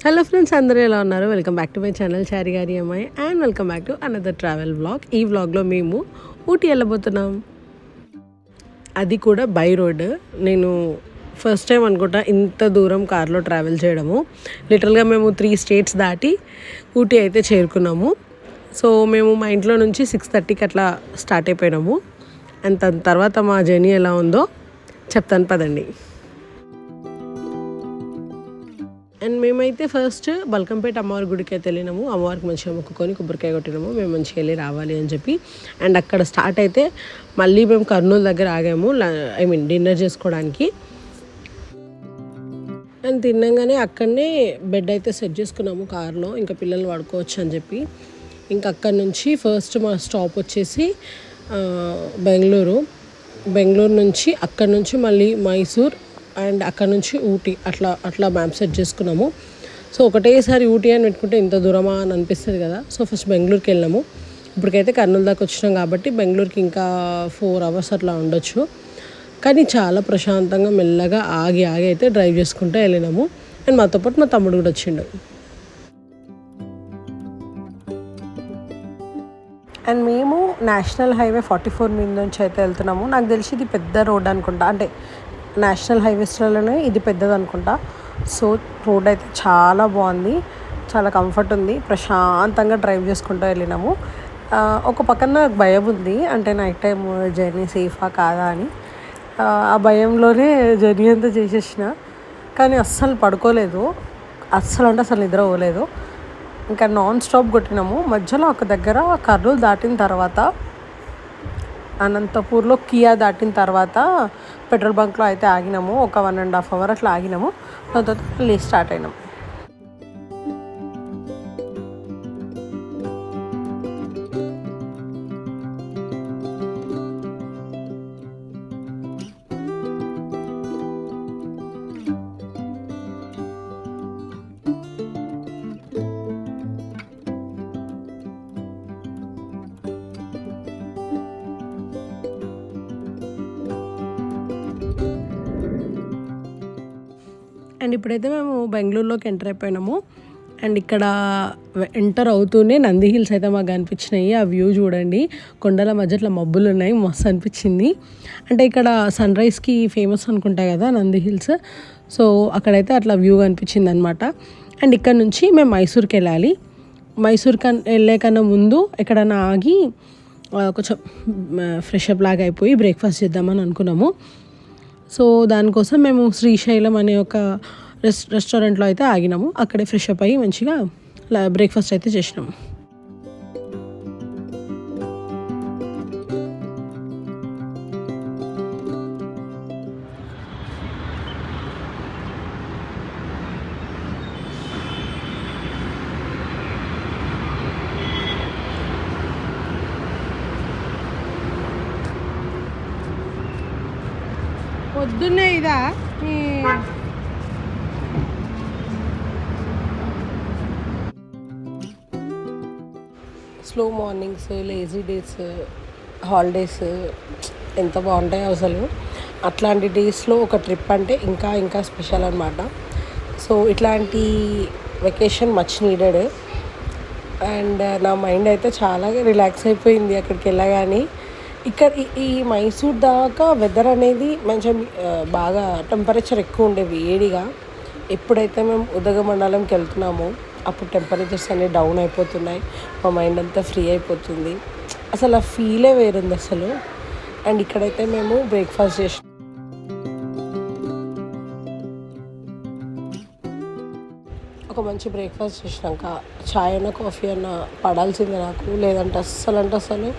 Hello friends, అందరూ ఎలా ఉన్నారు? Welcome back to my channel Chari గారి అమ్మాయి and welcome back to another travel vlog. ఈ వ్లాగ్లో మేము ఊటీ వెళ్ళబోతున్నాం, అది కూడా బై రోడ్. నేను ఫస్ట్ టైం అనుకుంటా ఇంత దూరం కార్లో ట్రావెల్ చేయడము. లిటరల్గా మేము 3 స్టేట్స్ దాటి ఊటీ అయితే చేరుకున్నాము. సో మేము మా ఇంట్లో నుంచి 6:30కి అట్లా స్టార్ట్ అయిపోయినాము. అండ్ దాని తర్వాత మా జర్నీ ఎలా ఉందో చెప్తాను పదండి. అండ్ మేమైతే ఫస్ట్ బల్కంపేట అమ్మవారి గుడికి అయితే వెళ్ళినాము. అమ్మవారికి మంచిగా మొక్కుకొని కొబ్బరికాయ కొట్టినాము, మేము మంచిగా వెళ్ళి రావాలి అని చెప్పి. అండ్ అక్కడ స్టార్ట్ అయితే మళ్ళీ మేము కర్నూలు దగ్గర ఆగాము, డిన్నర్ చేసుకోవడానికి. అండ్ తిన్నాగానే అక్కడనే బెడ్ అయితే సెట్ చేసుకున్నాము కార్లో, ఇంకా పిల్లలు పడుకోవచ్చు అని చెప్పి. ఇంకా అక్కడ నుంచి ఫస్ట్ మా స్టాప్ వచ్చేసి బెంగళూరు నుంచి అక్కడ నుంచి మళ్ళీ మైసూర్ అండ్ అక్కడ నుంచి ఊటీ అట్లా మ్యాప్ సెట్ చేసుకున్నాము. సో ఒకటేసారి ఊటీ అని పెట్టుకుంటే ఇంత దూరమా అని అనిపిస్తుంది కదా. సో ఫస్ట్ బెంగళూరుకి వెళ్ళాము. ఇప్పటికైతే కర్నూలు దాకా వచ్చినాం కాబట్టి బెంగళూరుకి ఇంకా 4 hours అట్లా ఉండొచ్చు. కానీ చాలా ప్రశాంతంగా మెల్లగా ఆగి అయితే డ్రైవ్ చేసుకుంటూ వెళ్ళినాము. అండ్ మాతో పాటు మా తమ్ముడు కూడా వచ్చిండు. అండ్ మేము నేషనల్ హైవే 44 మీద నుంచి అయితే వెళ్తున్నాము. నాకు తెలిసి ఇది పెద్ద రోడ్ అనుకుంటా, అంటే నేషనల్ హైవేస్లోనే ఇది పెద్దది అనుకుంటా. సో రోడ్ అయితే చాలా బాగుంది, చాలా కంఫర్ట్ ఉంది, ప్రశాంతంగా డ్రైవ్ చేసుకుంటూ వెళ్ళినాము. ఒక పక్కన భయం ఉంది, అంటే నైట్ టైం జర్నీ సేఫా కాదా అని. ఆ భయంలోనే జర్నీ అంతా చేసేసిన, కానీ అస్సలు పడుకోలేదు, అస్సలు నిద్ర పోలేదు. ఇంకా నాన్ స్టాప్ కొట్టినాము. మధ్యలో ఒక దగ్గర కర్నూలు దాటిన తర్వాత అనంతపూర్లో కియా దాటిన తర్వాత పెట్రోల్ బంక్లో అయితే ఆగినాము. ఒక 1.5 hour అట్లా ఆగినాము. దాని తర్వాత మళ్ళీ స్టార్ట్ అయినాము. అండ్ ఇప్పుడైతే మేము బెంగళూరులోకి ఎంటర్ అయిపోయినాము. అండ్ ఇక్కడ ఎంటర్ అవుతూనే నంది హిల్స్ అయితే మాకు కనిపించినాయి. ఆ వ్యూ చూడండి, కొండల మధ్య ఇట్లా మబ్బులు ఉన్నాయి, మస్తు అనిపించింది. అంటే ఇక్కడ సన్ రైజ్కి ఫేమస్ అనుకుంటా కదా నంది హిల్స్. సో అక్కడైతే అట్లా వ్యూ కనిపించింది అనమాట. అండ్ ఇక్కడ నుంచి మేము మైసూర్కి వెళ్ళాలి. వెళ్ళే కన్నా ముందు ఎక్కడైనా ఆగి కొంచెం ఫ్రెష్ అప్ లాగా అయిపోయి బ్రేక్ఫాస్ట్ చేద్దామని అనుకున్నాము. సో దానికోసం మేము శ్రీశైలం అనే ఒక రెస్టారెంట్లో అయితే ఆగినాము. అక్కడే ఫ్రెష్ అప్ అయ్యి మంచిగా బ్రేక్ఫాస్ట్ అయితే చేసినాము. పొద్దున్నే ఇదా slow mornings, lazy days, holidays ఎంత బాగుంటాయో అసలు. అట్లాంటి డేస్లో ఒక ట్రిప్ అంటే ఇంకా స్పెషల్ అనమాట. సో ఇట్లాంటి వెకేషన్ మచ్ నీడెడ్. అండ్ నా మైండ్ అయితే చాలా రిలాక్స్ అయిపోయింది అక్కడికి వెళ్ళగానే. ఇక్కడ ఈ మైసూర్ దాకా వెదర్ అనేది మంచిగా బాగా టెంపరేచర్ ఎక్కువ ఉండే వేడిగా. ఎప్పుడైతే మేము ఉదగమండలంకి వెళ్తున్నామో అప్పుడు టెంపరేచర్స్ అన్నీ డౌన్ అయిపోతున్నాయి, మా మైండ్ అంతా ఫ్రీ అయిపోతుంది. అసలు ఆ ఫీలే వేరుంది అసలు. అండ్ ఇక్కడైతే మేము బ్రేక్ఫాస్ట్ చేసినాం. ఒక మంచి బ్రేక్ఫాస్ట్ చేసినాక చాయ్ అన్న కాఫీ అన్న పడాల్సిందే నాకు, లేదంటే అస్సలు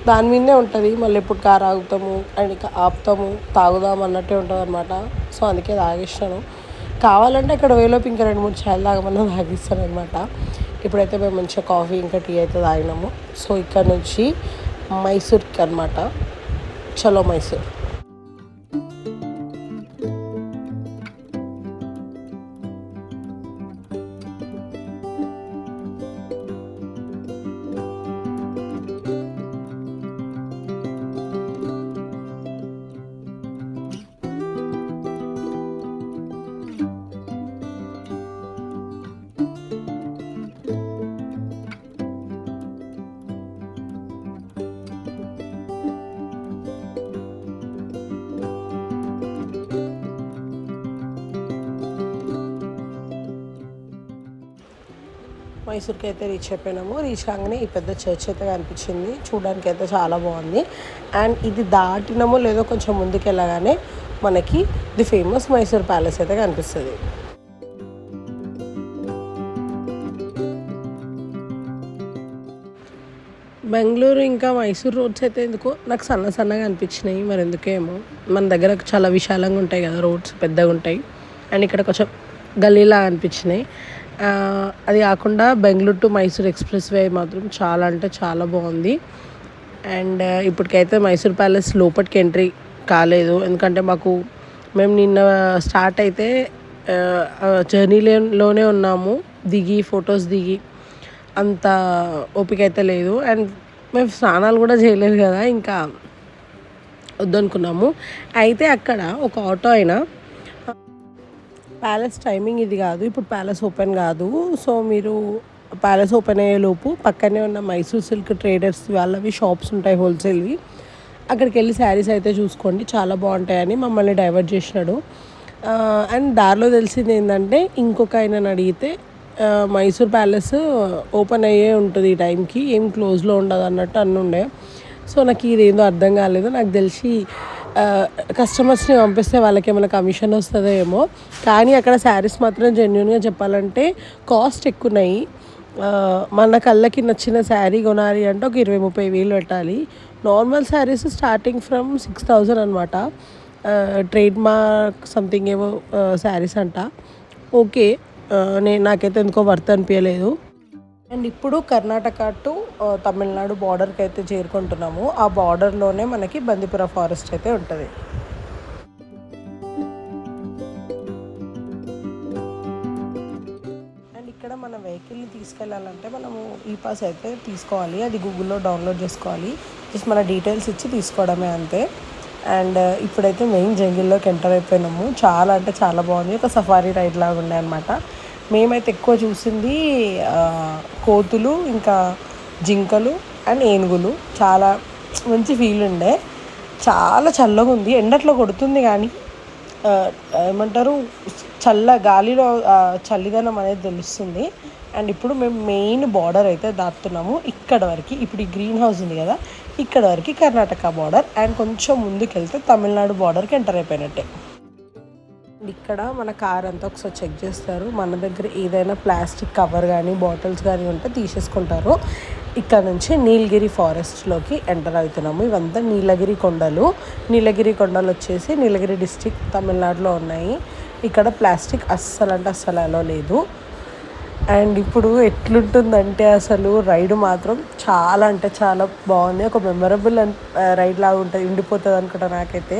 దాని మీదే ఉంటుంది. మళ్ళీ ఎప్పుడు కారు ఆగుతాము అండ్ ఇక ఆపుతాము, తాగుదాం అన్నట్టే ఉంటుంది అనమాట. సో అందుకే తాగేసినాను. కావాలంటే ఇక్కడ వేలోపు ఇంకా 2-3 చాయలు తాగమన్నా తాగిస్తాను అనమాట. ఇప్పుడైతే మేము మంచిగా కాఫీ ఇంకా టీ అయితే తాగినాము. సో ఇక్కడ నుంచి మైసూర్కి అనమాట. చలో మైసూర్. మైసూర్కి అయితే రీచ్ అయిపోయినాము. రీచ్ కాగానే ఈ పెద్ద చర్చ్ అయితే కనిపించింది. చూడడానికి అయితే చాలా బాగుంది. అండ్ ఇది దాటినామో లేదో కొంచెం ముందుకు వెళ్ళగానే మనకి ది ఫేమస్ మైసూర్ ప్యాలెస్ అయితే కనిపిస్తుంది. బెంగళూరు ఇంకా మైసూర్ రోడ్స్ అయితే ఎందుకో నాకు సన్నగా అనిపించినాయి. మరి ఎందుకేమో మన దగ్గర చాలా విశాలంగా ఉంటాయి కదా, రోడ్స్ పెద్దగా ఉంటాయి. అండ్ ఇక్కడ కొంచెం గల్లీలా అనిపించినాయి. అది కాకుండా Bengaluru to Mysore express way మాత్రం చాలా అంటే చాలా బాగుంది. అండ్ ఇప్పటికైతే మైసూర్ ప్యాలెస్ లోపలికి ఎంట్రీ కాలేదు, ఎందుకంటే మేము నిన్న స్టార్ట్ అయితే జర్నీలోనే ఉన్నాము. ఫొటోస్ దిగి అంత ఓపిక అయితే లేదు. అండ్ మేము స్నానాలు కూడా చేయలేదు కదా, ఇంకా వద్దనుకున్నాము. అయితే అక్కడ ఒక ఆటో అయినా ప్యాలెస్ టైమింగ్ ఇది కాదు, ఇప్పుడు ప్యాలెస్ ఓపెన్ కాదు, సో మీరు ప్యాలెస్ ఓపెన్ అయ్యేలోపు పక్కనే ఉన్న మైసూర్ సిల్క్ ట్రేడర్స్ వాళ్ళవి షాప్స్ ఉంటాయి హోల్సేల్వి, అక్కడికి వెళ్ళి శారీస్ అయితే చూసుకోండి, చాలా బాగుంటాయని మమ్మల్ని డైవర్ట్ చేసినాడు. అండ్ దారిలో తెలిసింది ఏంటంటే ఇంకొక ఆయనను అడిగితే మైసూర్ ప్యాలెస్ ఓపెన్ అయ్యే ఉంటుంది ఈ టైంకి, ఏం క్లోజ్లో ఉండదు అన్నట్టు అన్నుండే. సో నాకు ఇదేందో అర్థం కాలేదు. నాకు తెలిసి కస్టమర్స్ని పంపిస్తే వాళ్ళకి ఏమైనా కమిషన్ వస్తుందో ఏమో, కానీ అక్కడ శారీస్ మాత్రం జెన్యున్గా చెప్పాలంటే కాస్ట్ ఎక్కువన్నాయి. మన కళ్ళకి నచ్చిన శారీ కొనాలి అంటే ఒక 20-30 వేలు పెట్టాలి. నార్మల్ శారీస్ స్టార్టింగ్ ఫ్రమ్ 6,000 అనమాట. ట్రేడ్ మార్క్ సంథింగ్ ఏవో శారీస్ అంట. ఓకే, నాకైతే ఎందుకో వర్త్ అనిపించలేదు. అండ్ ఇప్పుడు కర్ణాటక టు తమిళనాడు బార్డర్కి అయితే చేరుకుంటున్నాము. ఆ బార్డర్లోనే మనకి బందిపుర ఫారెస్ట్ అయితే ఉంటుంది. అండ్ ఇక్కడ మన వెహికల్ని తీసుకెళ్ళాలంటే మనము ఈ పాస్ అయితే తీసుకోవాలి. అది గూగుల్లో డౌన్లోడ్ చేసుకోవాలి. జస్ట్ మన డీటెయిల్స్ ఇచ్చి తీసుకోవడమే అంతే. అండ్ ఇప్పుడైతే మెయిన్ జంగిల్లోకి ఎంటర్ అయిపోయినాము. చాలా అంటే చాలా బాగుంది. ఒక సఫారీ రైడ్ లాగా ఉండే అనమాట. మేమైతే ఎక్కువ చూసింది కోతులు, ఇంకా జింకలు అండ్ ఏనుగులు. చాలా మంచి ఫీల్ ఉండే. చాలా చల్లగా ఉంది. ఎండట్లో కొడుతుంది కానీ ఏమంటారు గాలిలో చల్లిదనం అనేది తెలుస్తుంది. అండ్ ఇప్పుడు మేము మెయిన్ బార్డర్ అయితే దాటుతున్నాము. ఇక్కడ వరకు ఇప్పుడు ఈ గ్రీన్ హౌస్ ఉంది కదా, ఇక్కడ వరకు కర్ణాటక బార్డర్. అండ్ కొంచెం ముందుకు వెళ్తే తమిళనాడు బార్డర్కి ఎంటర్ అయిపోయినట్టే. ఇక్కడ మన కార్ అంతా ఒకసారి చెక్ చేస్తారు. మన దగ్గర ఏదైనా ప్లాస్టిక్ కవర్ కానీ బాటిల్స్ కానీ ఉంటే తీసేసుకుంటారు. ఇక్కడ నుంచి నీలగిరి ఫారెస్ట్లోకి ఎంటర్ అవుతున్నాము. ఇవంతా నీలగిరి కొండలు వచ్చేసి నీలగిరి డిస్టిక్ తమిళనాడులో ఉన్నాయి. ఇక్కడ ప్లాస్టిక్ అస్సలు అంటే అస్సలు అలో లేదు. అండ్ ఇప్పుడు ఎట్లుంటుందంటే అసలు రైడ్ మాత్రం చాలా అంటే చాలా బాగుంది. ఒక మెమరబుల్ రైడ్ లాగా ఉంటుంది, ఉండిపోతుంది అనుకుంటా నాకైతే.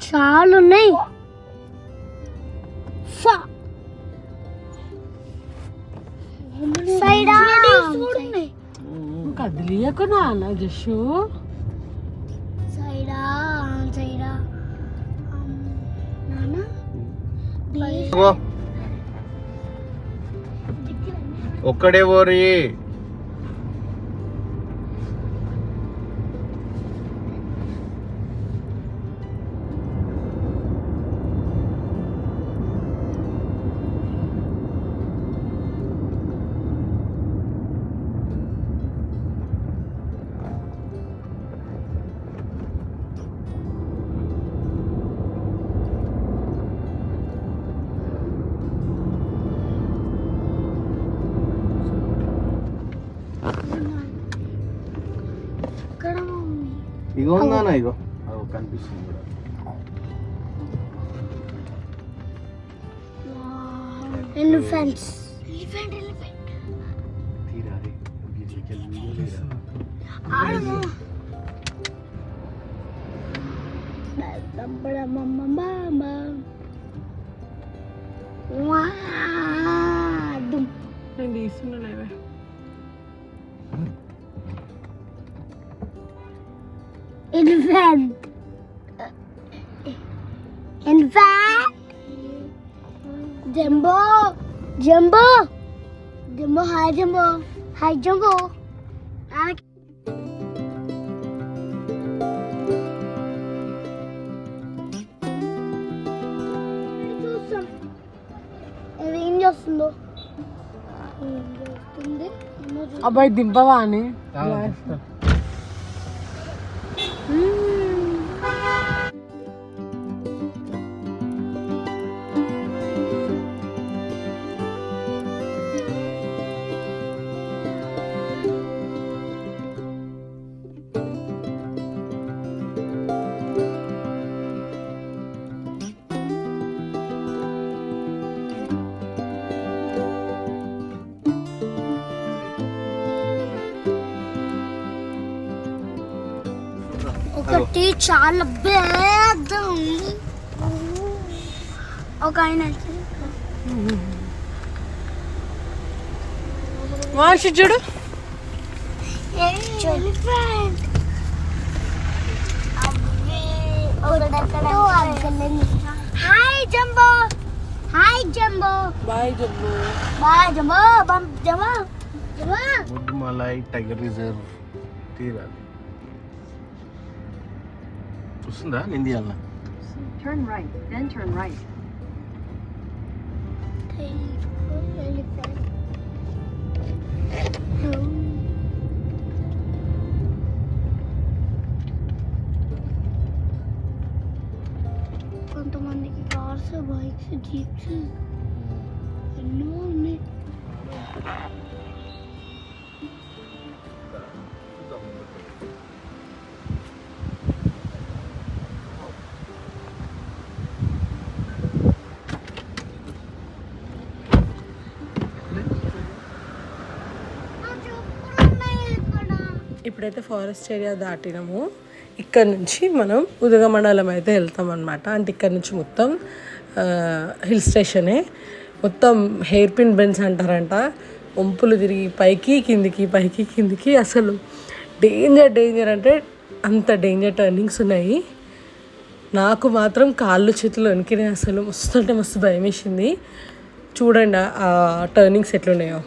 చాలా ఉన్నాయి. కదిలియకు నాన్న జషు. ఒక్కడే ఓరి ఇగో ఉందానా, ఇగో కనిపిస్తుంది కూడా. Elephants Elephant. Elephant. Jumbo. Jumbo. Jumbo. Hi, Jumbo. Hi, Jumbo. చూస్తాం అది ఏం చేస్తుందో ఏం చేస్తుంది అబ్బాయి దింపవా అని ఒకటి చాలా పెద్ద ఉంది ఒక ఆయన వాషి చూడు hi jumbo hi jumbo bye jumbo bye jumbo బం jumbo jumbo Mudumalai tiger reserve తీరాలి చూస్తుందా నిందియాల Turn right, then turn right. కొంతమందికి కార్స్ బైక్స్ జీప్స్ ఎన్నో ఉన్నాయి ఇప్పుడైతే ఫారెస్ట్ ఏరియా దాటినాము ఇక్కడ నుంచి మనం ఉదగమండలం అయితే వెళ్తాం అనమాట అంటే ఇక్కడ నుంచి మొత్తం హిల్ స్టేషనే మొత్తం హెయిర్ పిన్ బెండ్స్ అంటారంట వంపులు తిరిగి పైకి కిందికి అసలు డేంజర్ అంటే అంత డేంజర్ టర్నింగ్స్ ఉన్నాయి నాకు మాత్రం కాళ్ళు చేతులు వణికినాయి అసలు మస్తు అంటే మస్తు భయం వేసింది చూడండి ఆ టర్నింగ్స్ ఎట్లున్నాయో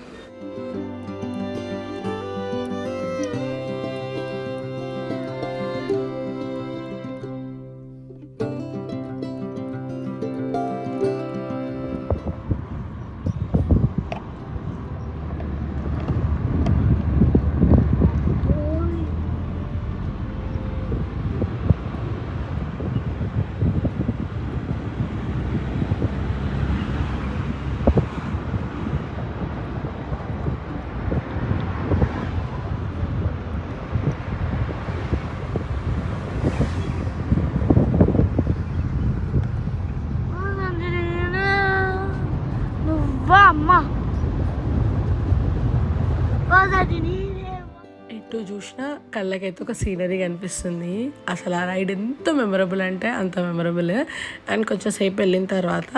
అమ్మా ఎటు చూసినా కళ్ళకైతే ఒక సీనరీ కనిపిస్తుంది అసలు ఆ రైడ్ ఎంత మెమరబుల్ అంటే అంత మెమరబుల్ అండ్ కొంచెం సేపు వెళ్ళిన తర్వాత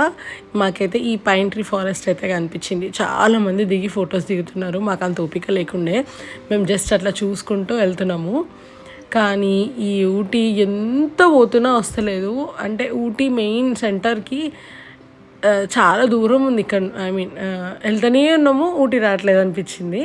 మాకైతే ఈ పైన్ ట్రీ ఫారెస్ట్ అయితే కనిపించింది చాలామంది దిగి ఫొటోస్ దిగుతున్నారు మాకు అంత ఓపిక లేకుండే మేము జస్ట్ అట్లా చూసుకుంటూ వెళ్తున్నాము కానీ ఈ ఊటీ ఎంత పోతున్నా వస్తలేదు అంటే ఊటీ మెయిన్ సెంటర్కి చాలా దూరం ఉంది ఇక్కడ ఐ మీన్ వెళ్తూనే ఉన్నాము ఊటీ రావట్లేదు అనిపించింది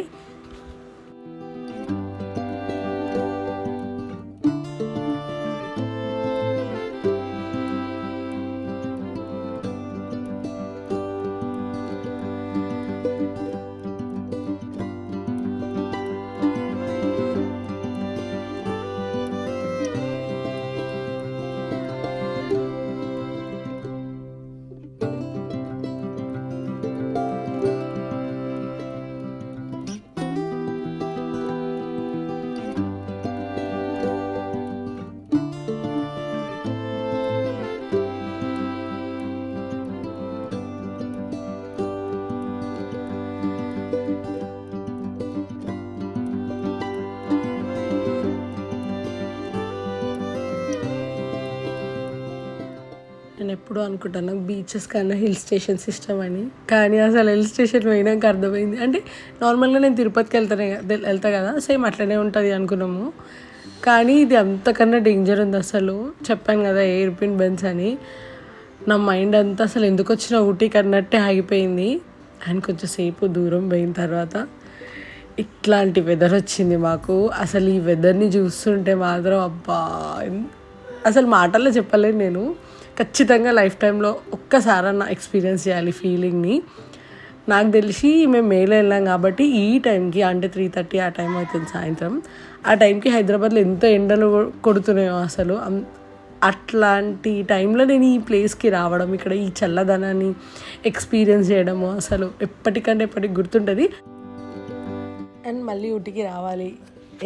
ఎప్పుడూ అనుకుంటాను బీచెస్ కన్నా హిల్ స్టేషన్స్ ఇష్టం అని. కానీ అసలు హిల్ స్టేషన్ పోయినాక అర్థమైంది. అంటే నార్మల్గా నేను తిరుపతికి వెళ్తా కదా, సేమ్ అట్లనే ఉంటుంది అనుకున్నాము. కానీ ఇది అంతకన్నా డేంజర్ ఉంది అసలు. చెప్పాను కదా ఎయిర్ పిన్ బెన్స్ అని. నా మైండ్ అంతా అసలు ఎందుకు వచ్చిన ఊటీకి అన్నట్టే ఆగిపోయింది. అండ్ కొంచెం సేపు దూరం పోయిన తర్వాత ఇట్లాంటి వెదర్ వచ్చింది మాకు. అసలు ఈ వెదర్ని చూస్తుంటే మాత్రం అబ్బా, అసలు మాటల్లో చెప్పలేను నేను. ఖచ్చితంగా లైఫ్ టైంలో ఒక్కసారన్నా ఎక్స్పీరియన్స్ చేయాలి ఫీలింగ్ని. నాకు తెలిసి మేము మేలో వెళ్ళాం కాబట్టి ఈ టైంకి, అంటే 3:30 ఆ టైం అవుతుంది సాయంత్రం, ఆ టైంకి హైదరాబాద్లో ఎంత ఎండలు కొడుతున్నాయో అసలు. అట్లాంటి టైంలో నేను ఈ ప్లేస్కి రావడం, ఇక్కడ ఈ చల్లదనాన్ని ఎక్స్పీరియన్స్ చేయడము అసలు ఎప్పటికంటే ఎప్పటికి గుర్తుంటుంది. అండ్ మళ్ళీ ఊటీకి రావాలి,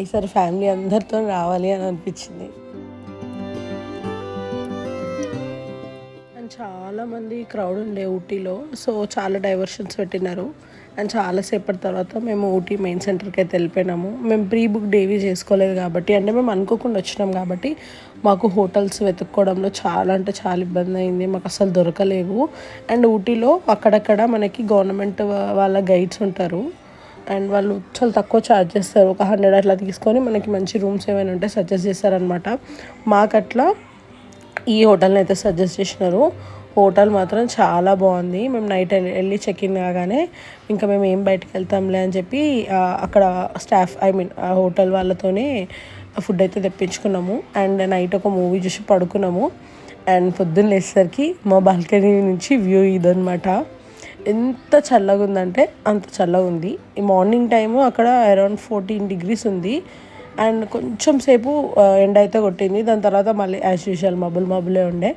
ఈసారి ఫ్యామిలీ అందరితో రావాలి అని అనిపించింది. అండ్ చాలామంది క్రౌడ్ ఉండే ఊటీలో, సో చాలా డైవర్షన్స్ పెట్టినారు. అండ్ చాలాసేపటి తర్వాత మేము ఊటీ మెయిన్ సెంటర్కి అయితే వెళ్ళిపోయినాము. మేము ప్రీ బుక్ డేవీ చేసుకోలేదు కాబట్టి, అంటే మేము అనుకోకుండా వచ్చినాం కాబట్టి మాకు హోటల్స్ వెతుక్కోవడంలో చాలా అంటే చాలా ఇబ్బంది అయింది. మాకు అసలు దొరకలేవు. అండ్ ఊటీలో అక్కడక్కడ మనకి గవర్నమెంట్ వాళ్ళ గైడ్స్ ఉంటారు. అండ్ వాళ్ళు చాలా తక్కువ ఛార్జ్ చేస్తారు, ఒక 100 అట్లా తీసుకొని మనకి మంచి రూమ్స్ ఏమైనా ఉంటే సజెస్ట్ చేస్తారనమాట. మాకు అట్లా ఈ హోటల్ని అయితే సజెస్ట్ చేసినారు. హోటల్ మాత్రం చాలా బాగుంది. మేము నైట్ వెళ్ళి చెక్ ఇన్ కాగానే ఇంకా మేము ఏం బయటకు వెళ్తాంలే అని చెప్పి అక్కడ స్టాఫ్, ఆ హోటల్ వాళ్ళతోనే ఫుడ్ అయితే తెప్పించుకున్నాము. అండ్ నైట్ ఒక మూవీ చూసి పడుకున్నాము. అండ్ పొద్దున్న లేచేసరికి మా బాల్కనీ నుంచి వ్యూ ఇదనమాట. ఎంత చల్లగా ఉందంటే అంత చల్లగా ఉంది. ఈ మార్నింగ్ టైము అక్కడ అరౌండ్ 14 degrees ఉంది. అండ్ కొంచెం సేపు ఎండ అయితే కొట్టింది. దాని తర్వాత మళ్ళీ యాజ్ యూజువల్ మబ్బులే ఉండే.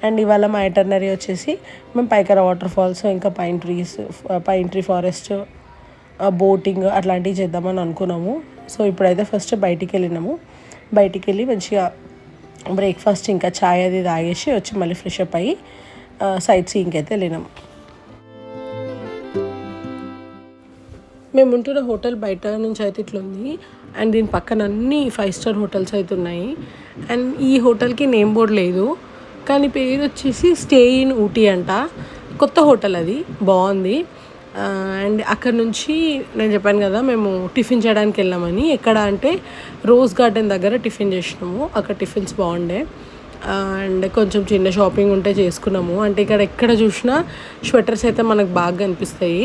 అండ్ ఇవాళ మా ఐటర్నరీ వచ్చేసి మేము పైకర వాటర్ ఫాల్స్, ఇంకా పైన్ ట్రీ ఫారెస్ట్, బోటింగ్ అట్లాంటివి చేద్దామని అనుకున్నాము. సో ఇప్పుడైతే ఫస్ట్ బయటికి వెళ్ళి మంచిగా బ్రేక్ఫాస్ట్ ఇంకా ఛాయ్ అది తాగేసి వచ్చి మళ్ళీ ఫ్రెష్ అప్ అయ్యి సైట్ సీయింగ్కి అయితే వెళ్ళినాము. మేము ఉంటున్న హోటల్ బయట నుంచి అయితే ఇట్లా ఉంది. అండ్ దీని పక్కన అన్ని 5 star హోటల్స్ అయితే ఉన్నాయి. అండ్ ఈ హోటల్కి నేమ్ బోర్డ్ లేదు, కానీ పేరు వచ్చేసి స్టే ఇన్ ఊటీ అంట. కొత్త హోటల్, అది బాగుంది. అండ్ అక్కడ నుంచి నేను చెప్పాను కదా మేము టిఫిన్ చేయడానికి వెళ్ళామని. ఎక్కడ అంటే రోజ్ గార్డెన్ దగ్గర టిఫిన్ చేసినాము. అక్కడ టిఫిన్స్ బాగుండే. అండ్ కొంచెం చిన్న షాపింగ్ ఉంటే చేసుకున్నాము. అంటే ఇక్కడ ఎక్కడ చూసినా స్వెటర్స్ అయితే మనకు బాగా కనిపిస్తాయి.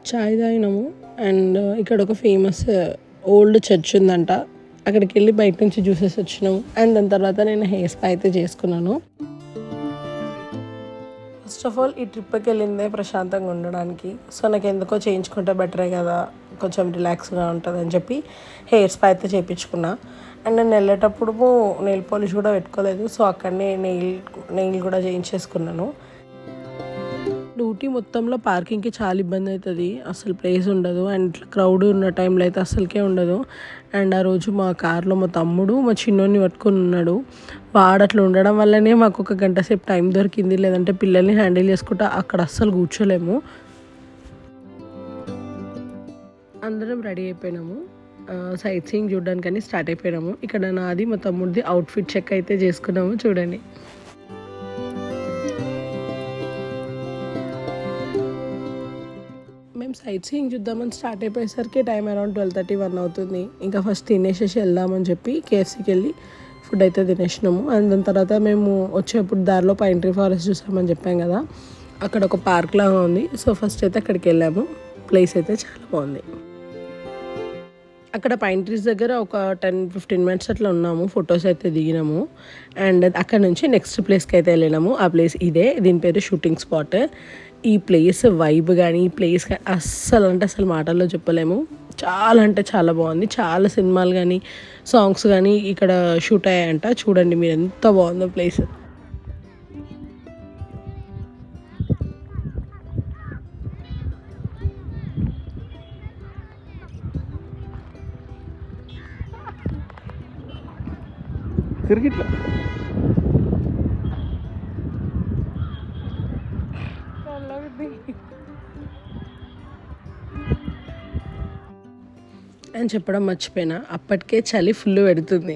చాయ్ తాగినాము. అండ్ ఇక్కడ ఒక ఫేమస్ ఓల్డ్ చర్చ్ ఉందంట, అక్కడికి వెళ్ళి బయట నుంచి చూసేసి వచ్చినాము. అండ్ దాని తర్వాత నేను హెయిర్ స్పా అయితే చేసుకున్నాను. ఫస్ట్ ఆఫ్ ఆల్ ఈ ట్రిప్కి వెళ్ళిందే ప్రశాంతంగా ఉండడానికి. సో నాకు ఎందుకో చేయించుకుంటే బెటరే కదా, కొంచెం రిలాక్స్గా ఉంటుంది అని చెప్పి హెయిర్ స్పా అయితే చేయించుకున్నా. అండ్ నేను వెళ్ళేటప్పుడు నెయిల్ పాలిష్ కూడా పెట్టుకోలేదు. సో అక్కడనే నెయిల్ కూడా చేయించేసుకున్నాను. ఊటీ మొత్తంలో పార్కింగ్కి చాలా ఇబ్బంది అవుతుంది, అసలు ప్లేస్ ఉండదు. అండ్ ఇట్లా క్రౌడ్ ఉన్న టైంలో అయితే అసలుకే ఉండదు. అండ్ ఆ రోజు మా కార్లో మా తమ్ముడు మా చిన్నోడిని పట్టుకొని ఉన్నాడు. వాడు అట్లా ఉండడం వల్లనే మాకు ఒక గంట సేపు టైం దొరికింది. లేదంటే పిల్లల్ని హ్యాండిల్ చేసుకుంటా అక్కడ అస్సలు కూర్చోలేము. అందరం రెడీ అయిపోయినాము, సైట్ సీయింగ్ చూడడానికని స్టార్ట్ అయిపోయినాము. ఇక్కడ నాది మా తమ్ముడిది అవుట్ఫిట్ చెక్ అయితే చేసుకున్నాము, చూడండి. మేము సైట్ సీయింగ్ చూద్దామని స్టార్ట్ అయిపోయేసరికి టైం అరౌండ్ 12:30-1 అవుతుంది. ఇంకా ఫస్ట్ తినేసేసి వెళ్దామని చెప్పి కేఎఫ్సీకి వెళ్ళి ఫుడ్ అయితే తినేసినాము. అండ్ దాని తర్వాత మేము వచ్చేప్పుడు దారిలో పైన్ ట్రీ ఫారెస్ట్ చూసామని చెప్పాం కదా, అక్కడ ఒక పార్క్ లాగా ఉంది. సో ఫస్ట్ అయితే అక్కడికి వెళ్ళాము. ప్లేస్ అయితే చాలా బాగుంది. అక్కడ పైన్ ట్రీస్ దగ్గర ఒక 10-15 minutes అట్లా ఉన్నాము, ఫొటోస్ అయితే దిగినాము. అండ్ అక్కడ నుంచి నెక్స్ట్ ప్లేస్కి అయితే వెళ్ళినాము. ఆ ప్లేస్ ఇదే, దీని పేరు షూటింగ్ స్పాట్. ఈ ప్లేస్ వైబ్ కానీ, ఈ ప్లేస్ కానీ అస్సలు అంటే అసలు మాటల్లో చెప్పలేము. చాలా అంటే చాలా బాగుంది. చాలా సినిమాలు కానీ సాంగ్స్ కానీ ఇక్కడ షూట్ అయ్యాయంట. చూడండి మీరు ఎంత బాగుందో ప్లేస్. తిరిగి ఇట్లా అని చెప్పడం మర్చిపోయినా, అప్పటికే చలి ఫుల్ పెడుతుంది.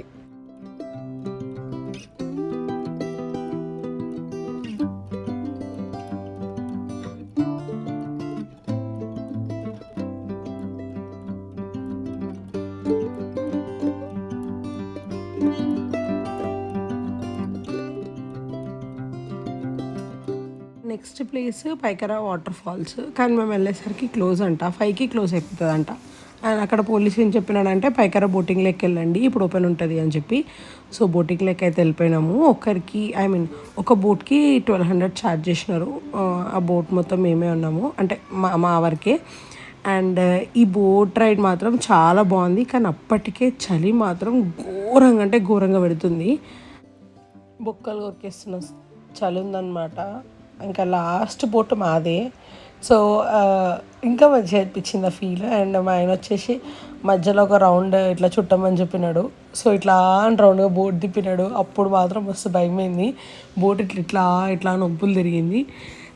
Next place Pykara waterfalls, కానీ మేము వెళ్ళేసరికి క్లోజ్ అంట, 5కి క్లోజ్ అయిపోతుంది అంట. అండ్ అక్కడ పోలీస్ ఏం చెప్పినాడంటే పైకరా బోటింగ్ లెక్క వెళ్ళండి, ఇప్పుడు ఓపెన్ ఉంటుంది అని చెప్పి. సో బోటింగ్ లెక్క అయితే వెళ్ళిపోయినాము. ఒక్కరికి ఒక బోట్కి 1200 ఛార్జ్ చేసినారు. ఆ బోట్ మొత్తం మేమే ఉన్నాము, అంటే మా వరకే. అండ్ ఈ బోట్ రైడ్ మాత్రం చాలా బాగుంది, కానీ అప్పటికే చలి మాత్రం ఘోరంగా అంటే ఘోరంగా పెడుతుంది. బొక్కలు కొరికేస్తున్న చలి ఉందన్నమాట. ఇంకా లాస్ట్ బోట్ మాదే. సో ఇంకా మంచిగా అనిపించింది ఆ ఫీల్. అండ్ మా ఆయన వచ్చేసి మధ్యలో ఒక రౌండ్ ఇట్లా చుట్టమని చెప్పినాడు. సో ఇట్లా రౌండ్గా బోట్ తిప్పినాడు. అప్పుడు మాత్రం మస్తు భయమైంది. బోట్ ఇట్లా నొప్పులు తిరిగింది.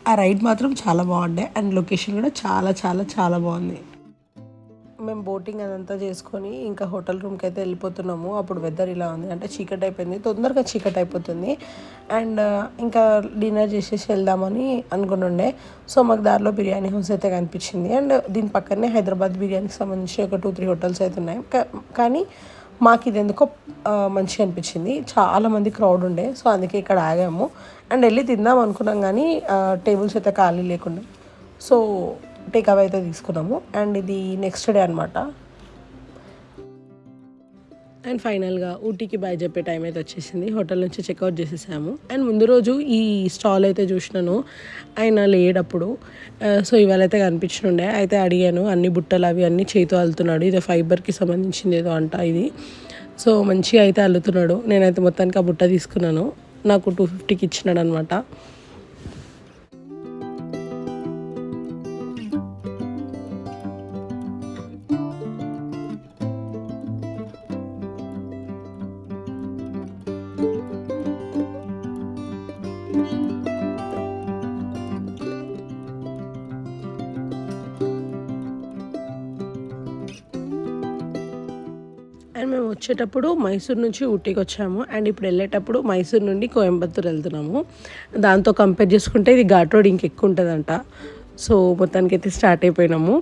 ఆ రైడ్ మాత్రం చాలా బాగుండే. అండ్ లొకేషన్ కూడా చాలా చాలా చాలా బాగుంది. మేము బోటింగ్ అదంతా చేసుకొని ఇంకా హోటల్ రూమ్కి అయితే వెళ్ళిపోతున్నాము. అప్పుడు వెదర్ ఇలా ఉంది, అంటే చీకటి అయిపోయింది, తొందరగా చీకటి అయిపోతుంది. అండ్ ఇంకా డిన్నర్ చేసేసి వెళ్దామని అనుకుని. సో మాకు దారిలో బిర్యానీ హౌస్ అయితే కనిపించింది. అండ్ దీని పక్కనే హైదరాబాద్ బిర్యానీకి సంబంధించి ఒక 2-3 హోటల్స్ అయితే ఉన్నాయి. కానీ మాకు ఇది ఎందుకో మంచిగా అనిపించింది. చాలామంది క్రౌడ్ ఉండే, సో అందుకే ఇక్కడ ఆగాము. అండ్ వెళ్ళి తిందాం అనుకున్నాం, కానీ టేబుల్స్ అయితే ఖాళీ లేకుండా సో టేక్ అవే అయితే తీసుకున్నాము. అండ్ ఇది నెక్స్ట్ డే అనమాట. అండ్ ఫైనల్గా ఊటీకి బాయ్ చెప్పే టైం అయితే వచ్చేసింది. హోటల్ నుంచి చెక్అవుట్ చేసేసాము. అండ్ ముందు రోజు ఈ స్టాల్ అయితే చూసినాను, ఆయన లేడప్పుడు. సో ఇవాళ అయితే కనిపించుండే. అయితే అడిగాను, అన్ని బుట్టలు అవి అన్నీ చేతితో అల్లుతున్నాడు. ఇది ఫైబర్కి సంబంధించింది ఏదో అంట ఇది. సో మంచిగా అయితే అల్లుతున్నాడు. నేనైతే మొత్తానికి ఆ బుట్ట తీసుకున్నాను. నాకు 250కి ఇచ్చినాడు అనమాట. అండ్ మేము వచ్చేటప్పుడు మైసూర్ నుంచి ఊటీకి వచ్చాము. అండ్ ఇప్పుడు వెళ్ళేటప్పుడు మైసూర్ నుండి కోయంబత్తూర్ వెళ్తున్నాము. దాంతో కంపేర్ చేసుకుంటే ఇది ఘాట్ రోడ్ ఇంకెక్కువ ఉంటుందంట. సో మొత్తానికి అయితే స్టార్ట్ అయిపోయినాము.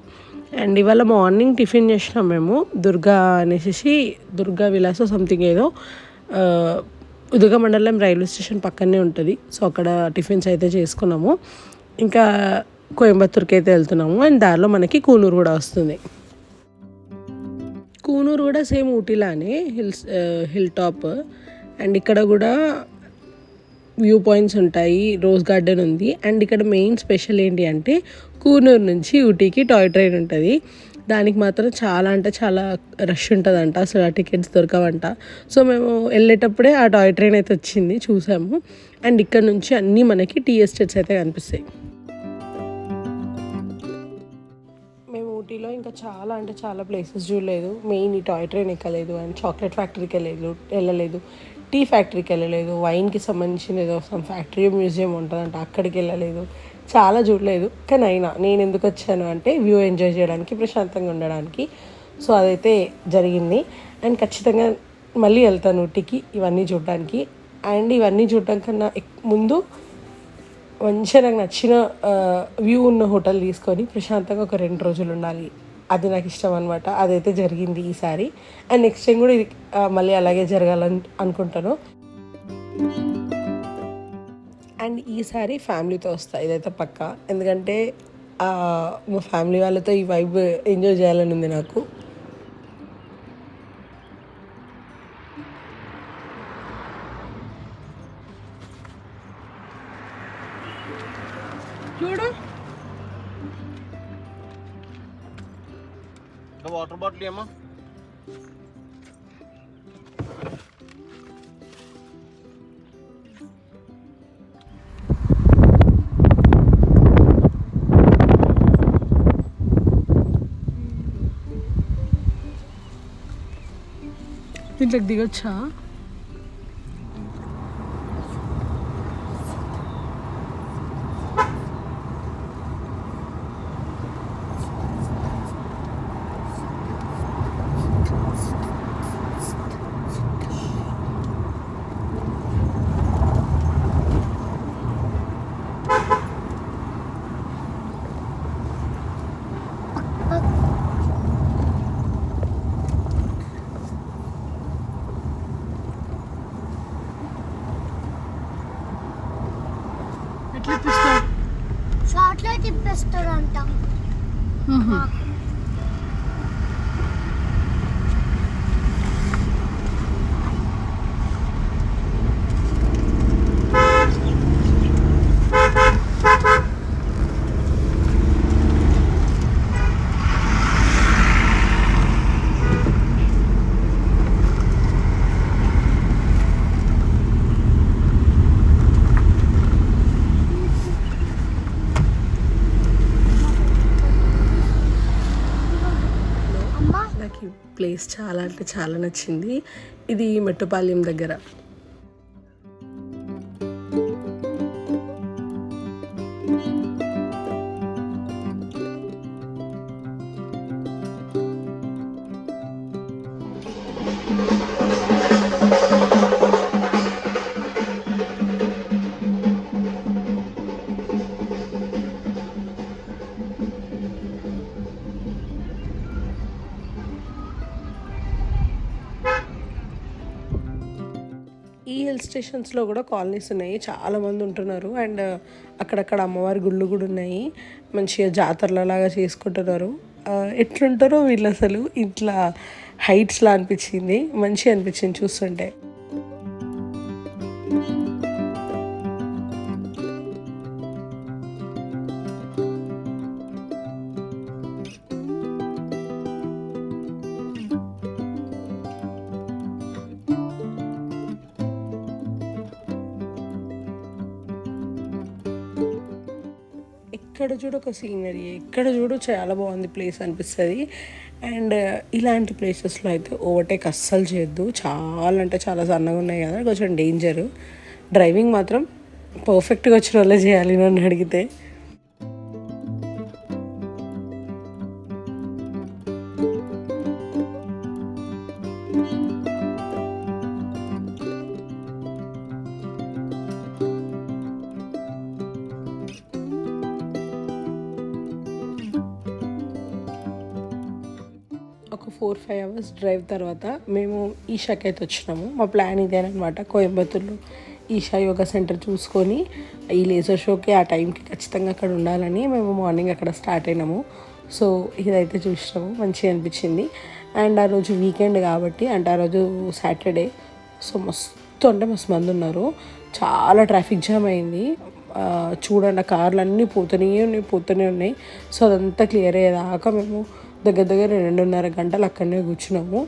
అండ్ ఇవాళ మార్నింగ్ టిఫిన్ చేసినాం మేము. దుర్గా విలాసో సంథింగ్ ఏదో ఉదగమండలం రైల్వే స్టేషన్ పక్కనే ఉంటుంది. సో అక్కడ టిఫిన్స్ అయితే చేసుకున్నాము. ఇంకా కోయంబత్తూర్కి అయితే వెళ్తున్నాము. అండ్ దారిలో మనకి కూనూరు కూడా వస్తుంది. కూనూరు కూడా సేమ్ ఊటీలానే హిల్ టాప్. అండ్ ఇక్కడ కూడా వ్యూ పాయింట్స్ ఉంటాయి, రోజ్ గార్డెన్ ఉంది. అండ్ ఇక్కడ మెయిన్ స్పెషల్ ఏంటి అంటే కూనూరు నుంచి ఊటీకి టాయ్ ట్రైన్ ఉంటుంది. దానికి మాత్రం చాలా అంటే చాలా రష్ ఉంటుందంట, అసలు ఆ టికెట్స్ దొరకవంట. సో మేము వెళ్ళేటప్పుడే ఆ టాయ్ ట్రైన్ అయితే వచ్చింది, చూసాము. అండ్ ఇక్కడ నుంచి అన్నీ మనకి టీ ఎస్టేట్స్ అయితే కనిపిస్తాయి. మేము ఊటీలో ఇంకా చాలా అంటే చాలా ప్లేసెస్ చూడలేదు. మెయిన్ ఈ టాయ్ ట్రైన్ ఎక్కలేదు, అండ్ చాక్లెట్ ఫ్యాక్టరీకి వెళ్ళలేదు, టీ ఫ్యాక్టరీకి వెళ్ళలేదు, వైన్కి సంబంధించిన ఏదో సమ్ ఫ్యాక్టరీ మ్యూజియం ఉంటుందంట, అక్కడికి వెళ్ళలేదు. చాలా చూడలేదు. కానీ అయినా నేను ఎందుకు వచ్చాను అంటే వ్యూ ఎంజాయ్ చేయడానికి, ప్రశాంతంగా ఉండడానికి. సో అదైతే జరిగింది. అండ్ ఖచ్చితంగా మళ్ళీ వెళ్తాను ఊటీకి ఇవన్నీ చూడడానికి. అండ్ ఇవన్నీ చూడటం కన్నా ముందు మంచిగా నాకు నచ్చిన వ్యూ ఉన్న హోటల్ తీసుకొని ప్రశాంతంగా ఒక 2 రోజులు ఉండాలి. అది నాకు ఇష్టం అనమాట. అదైతే జరిగింది ఈసారి. అండ్ నెక్స్ట్ టైం కూడా ఇది మళ్ళీ అలాగే జరగాలని అనుకుంటాను. అండ్ ఈసారి ఫ్యామిలీతో వస్తాను, ఇదైతే పక్కా. ఎందుకంటే మా ఫ్యామిలీ వాళ్ళతో ఈ వైబ్ ఎంజాయ్ చేయాలని ఉంది నాకు. చూడు వాటర్ బాటిల్ ఏమో దీంట్లోకి దిగొచ్చా? నాకు ఈ ప్లేస్ చాలా అంటే చాలా నచ్చింది. ఇది మెట్టుపాలెం దగ్గర. ఈ హిల్ స్టేషన్స్లో కూడా కాలనీస్ ఉన్నాయి, చాలామంది ఉంటున్నారు. అండ్ అక్కడక్కడ అమ్మవారి గుళ్ళు కూడా ఉన్నాయి. మంచిగా జాతరలలాగా చేసుకుంటున్నారు. ఎట్లుంటారో వీళ్ళు అసలు ఇట్లా హైట్స్లా అనిపించింది, మంచిగా అనిపించింది చూస్తుంటే. ఎక్కడ చూడు ఒక సీనరీ, ఎక్కడ చూడు చాలా బాగుంది ప్లేస్ అనిపిస్తుంది. అండ్ ఇలాంటి ప్లేసెస్లో అయితే ఓవర్టేక్ అస్సలు చేయొద్దు, చాలా అంటే చాలా సన్నగా ఉన్నాయి కదా, కొంచెం డేంజరు. డ్రైవింగ్ మాత్రం పర్ఫెక్ట్గా వచ్చిన వాళ్ళే చేయాలి నన్ను అడిగితే. ఒక 4-5 అవర్స్ డ్రైవ్ తర్వాత మేము ఈషాకి అయితే వచ్చినాము. మా ప్లాన్ ఇదేనమాట, కోయంబత్తూర్లో ఈషా యోగా సెంటర్ చూసుకొని ఈ లేజర్ షోకి ఆ టైంకి ఖచ్చితంగా అక్కడ ఉండాలని మేము మార్నింగ్ అక్కడ స్టార్ట్ అయినాము. సో ఇదైతే చూసినాము, మంచిగా అనిపించింది. అండ్ ఆ రోజు వీకెండ్ కాబట్టి, అంటే ఆ రోజు సాటర్డే, సో మస్తు అంటే మస్తు మంది ఉన్నారు. చాలా ట్రాఫిక్ జామ్ అయింది. చూడండి, కార్లు అన్నీ పోతూనే ఉన్నాయి. సో అదంతా క్లియర్ అయ్యేదాకా మేము దగ్గర 2.5 గంటలు అక్కడనే కూర్చున్నాము.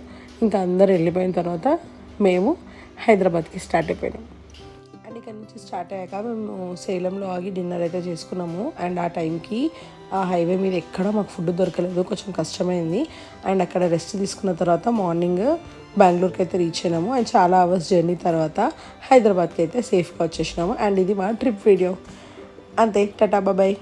ఇంకా అందరు వెళ్ళిపోయిన తర్వాత మేము హైదరాబాద్కి స్టార్ట్ అయిపోయినాము. అండ్ ఇక్కడ నుంచి స్టార్ట్ అయ్యాక మేము సేలంలో ఆగి డిన్నర్ అయితే చేసుకున్నాము. అండ్ ఆ టైంకి ఆ హైవే మీద ఎక్కడ మాకు ఫుడ్ దొరకలేదు, కొంచెం కష్టమైంది. అండ్ అక్కడ రెస్ట్ తీసుకున్న తర్వాత మార్నింగ్ బెంగళూరుకి అయితే రీచ్ అయినాము. అండ్ చాలా అవర్స్ జర్నీ తర్వాత హైదరాబాద్కి అయితే సేఫ్గా వచ్చేసినాము. అండ్ ఇది మా ట్రిప్ వీడియో. అంతే, టాటా బాయ్.